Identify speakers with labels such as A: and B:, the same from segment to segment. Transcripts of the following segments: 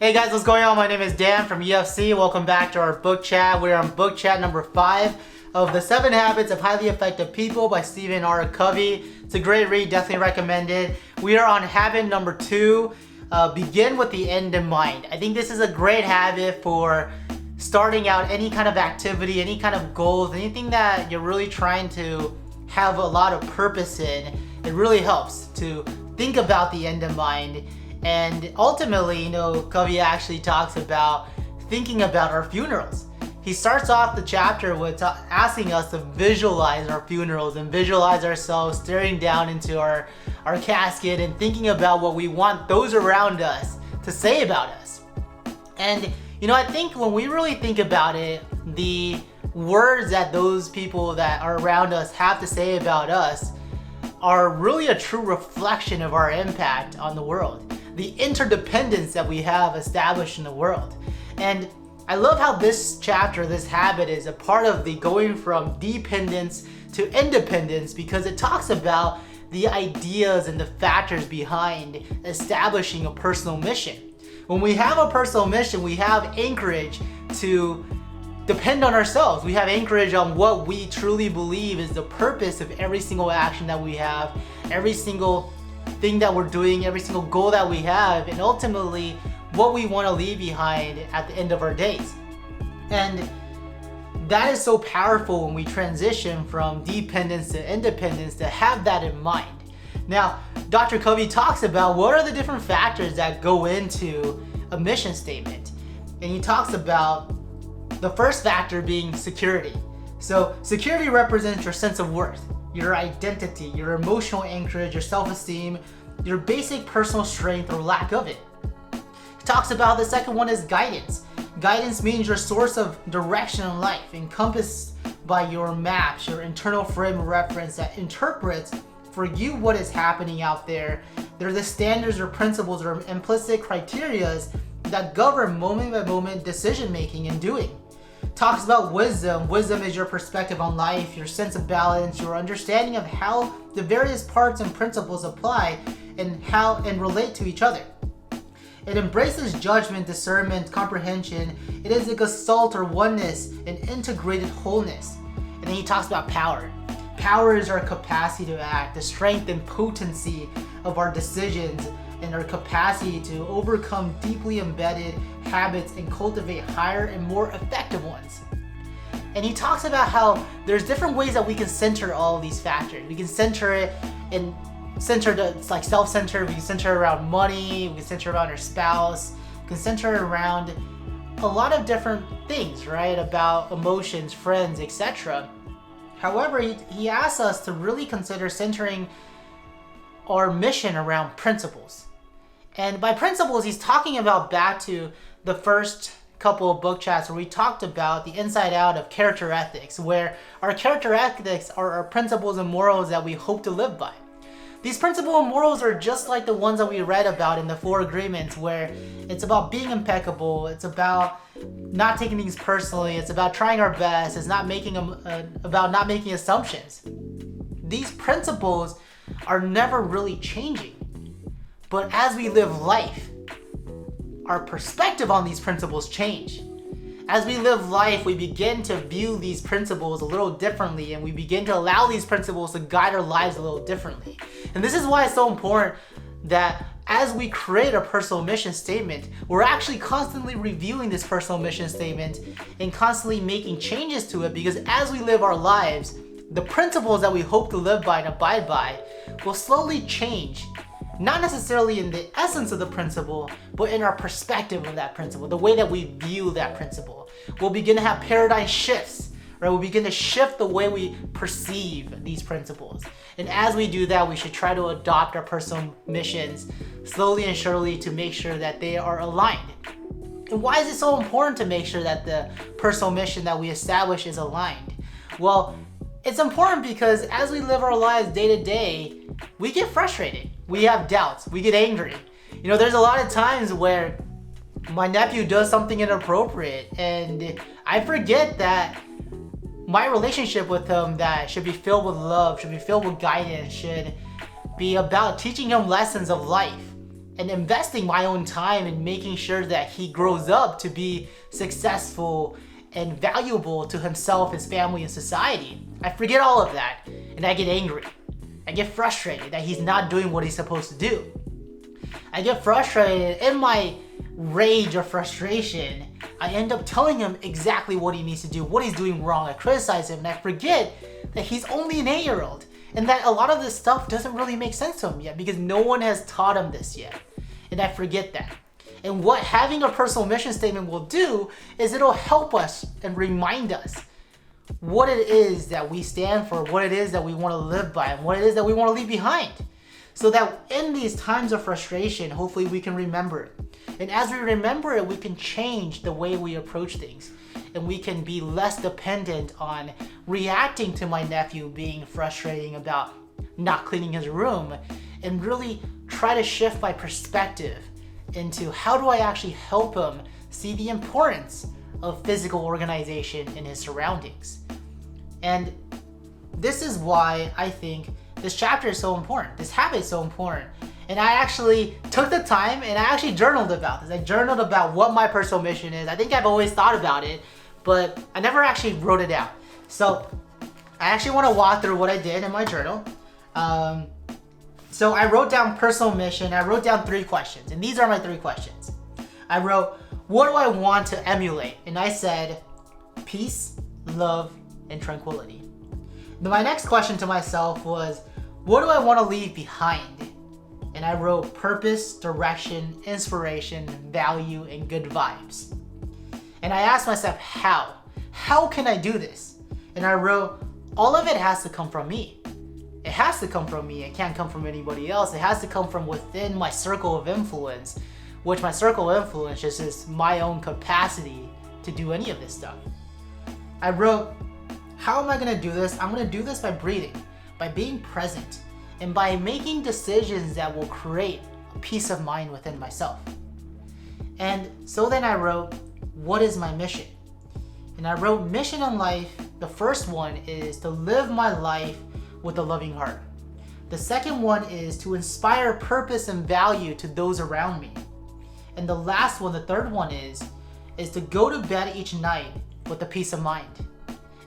A: Hey guys, what's going on? My name is Dan from UFC. Welcome back to our book chat. We're on book chat number 5 of The 7 Habits of Highly Effective People by Stephen R. Covey. It's a great read, definitely recommend it. We are on habit number 2, begin with the end in mind. I think this is a great habit for starting out any kind of activity, any kind of goals, anything that you're really trying to have a lot of purpose in. It really helps to think about the end in mind. And ultimately, Covey actually talks about thinking about our funerals. He starts off the chapter with asking us to visualize our funerals and visualize ourselves staring down into our casket and thinking about what we want those around us to say about us. And I think when we really think about it, the words that those people that are around us have to say about us are really a true reflection of our impact on the world, the interdependence that we have established in the world. And I love how this chapter, this habit, is a part of the going from dependence to independence, because it talks about the ideas and the factors behind establishing a personal mission. When we have a personal mission, we have anchorage to depend on ourselves. We have anchorage on what we truly believe is the purpose of every single action that we have, every single thing that we're doing, every single goal that we have, and ultimately what we want to leave behind at the end of our days. And that is so powerful when we transition from dependence to independence, to have that in mind. Now, Dr. Covey talks about what are the different factors that go into a mission statement. And he talks about the first factor being security. So security represents your sense of worth, your identity, your emotional anchorage, your self-esteem, your basic personal strength or lack of it. He talks about the second one is guidance. Guidance means your source of direction in life, encompassed by your maps, your internal frame of reference that interprets for you what is happening out there. They're the standards or principles or implicit criterias that govern moment-by-moment decision-making and doing. Talks about wisdom. Wisdom is your perspective on life, your sense of balance, your understanding of how the various parts and principles apply and relate to each other. It embraces judgment, discernment, comprehension. It is a gestalt or oneness, an integrated wholeness. And then he talks about power. Power is our capacity to act, the strength and potency of our decisions, and our capacity to overcome deeply embedded habits and cultivate higher and more effective ones. And he talks about how there's different ways that we can center all of these factors. We can center it in it's like self-centered. We can center around money. We can center around our spouse. We can center around a lot of different things, right? About emotions, friends, etc. However, he asks us to really consider centering our mission around principles. And by principles, he's talking about back to the first couple of book chats where we talked about the inside out of character ethics, where our character ethics are our principles and morals that we hope to live by. These principles and morals are just like the ones that we read about in the 4 agreements, where it's about being impeccable, it's about not taking things personally, it's about trying our best, it's not about not making assumptions. These principles are never really changing. But as we live life, our perspective on these principles change. As we live life, we begin to view these principles a little differently, and we begin to allow these principles to guide our lives a little differently. And this is why it's so important that as we create a personal mission statement, we're actually constantly reviewing this personal mission statement and constantly making changes to it, because as we live our lives, the principles that we hope to live by and abide by will slowly change. Not necessarily in the essence of the principle, but in our perspective of that principle, the way that we view that principle. We'll begin to have paradigm shifts, right? We'll begin to shift the way we perceive these principles. And as we do that, we should try to adopt our personal missions slowly and surely to make sure that they are aligned. And why is it so important to make sure that the personal mission that we establish is aligned? Well, it's important because as we live our lives day to day, we get frustrated. We have doubts. We get angry. There's a lot of times where my nephew does something inappropriate and I forget that my relationship with him that should be filled with love, should be filled with guidance, should be about teaching him lessons of life, and investing my own time in making sure that he grows up to be successful and valuable to himself, his family, and society. I forget all of that, and I get angry. I get frustrated that he's not doing what he's supposed to do. I get frustrated. In my rage or frustration, I end up telling him exactly what he needs to do, what he's doing wrong. I criticize him, and I forget that he's only an 8-year-old, and that a lot of this stuff doesn't really make sense to him yet because no one has taught him this yet. And I forget that. And what having a personal mission statement will do is it'll help us and remind us what it is that we stand for, what it is that we want to live by, and what it is that we want to leave behind. So that in these times of frustration, hopefully we can remember it. And as we remember it, we can change the way we approach things. And we can be less dependent on reacting to my nephew being frustrating about not cleaning his room, and really try to shift my perspective into how do I actually help him see the importance of physical organization in his surroundings. And this is why I think this chapter is so important. This habit is so important. And I actually took the time and I actually journaled about this. I journaled about what my personal mission is. I think I've always thought about it, but I never actually wrote it out. So I actually want to walk through what I did in my journal. So I wrote down personal mission. I wrote down 3 questions, and these are my 3 questions. I wrote, what do I want to emulate? And I said, peace, love, and tranquility. Then my next question to myself was, what do I want to leave behind? And I wrote purpose, direction, inspiration, value, and good vibes. And I asked myself, how? How can I do this? And I wrote, all of it has to come from me. It has to come from me. It can't come from anybody else. It has to come from within my circle of influence, which my circle of influence is just my own capacity to do any of this stuff. I wrote, how am I gonna do this? I'm gonna do this by breathing, by being present, and by making decisions that will create a peace of mind within myself. And so then I wrote, what is my mission? And I wrote mission in life. The first one is to live my life with a loving heart. The second one is to inspire purpose and value to those around me. And the last one, the third one is to go to bed each night with a peace of mind.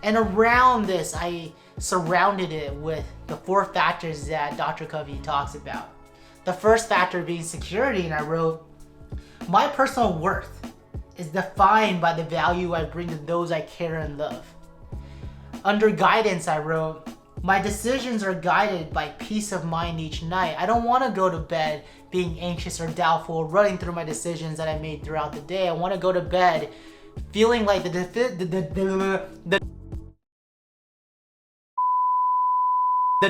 A: And around this, I surrounded it with the 4 factors that Dr. Covey talks about. The first factor being security, and I wrote, my personal worth is defined by the value I bring to those I care and love. Under guidance, I wrote, my decisions are guided by peace of mind each night. I don't want to go to bed being anxious or doubtful, running through my decisions that I made throughout the day. I want to go to bed feeling like the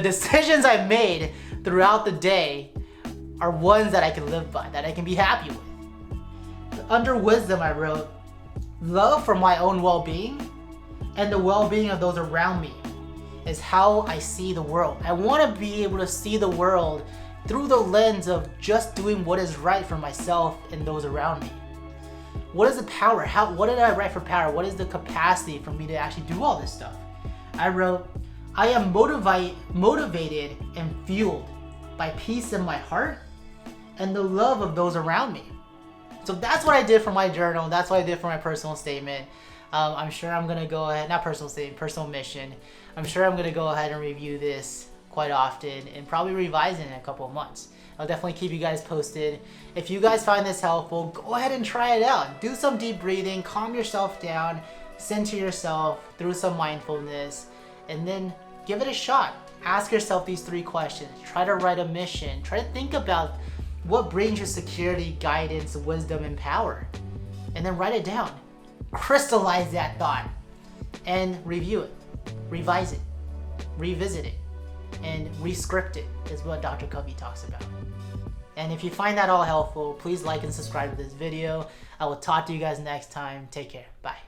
A: decisions I made throughout the day are ones that I can live by, that I can be happy with. Under wisdom, I wrote, love for my own well-being and the well-being of those around me is how I see the world. I want to be able to see the world through the lens of just doing what is right for myself and those around me. What is the power? What did I write for power? What is the capacity for me to actually do all this stuff? I wrote, I am motivated and fueled by peace in my heart and the love of those around me. So that's what I did for my journal. That's what I did for my personal statement. I'm sure I'm gonna go ahead, not personal statement, personal mission. I'm sure I'm gonna go ahead and review this quite often and probably revise it in a couple of months. I'll definitely keep you guys posted. If you guys find this helpful, go ahead and try it out. Do some deep breathing, calm yourself down, center yourself through some mindfulness, and then give it a shot. Ask yourself these 3 questions. Try to write a mission. Try to think about what brings you security, guidance, wisdom, and power. And then write it down. Crystallize that thought and review it, revise it, revisit it, and re-script it is what Dr. Covey talks about. And if you find that all helpful, please like and subscribe to this video. I will talk to you guys next time. Take care. Bye.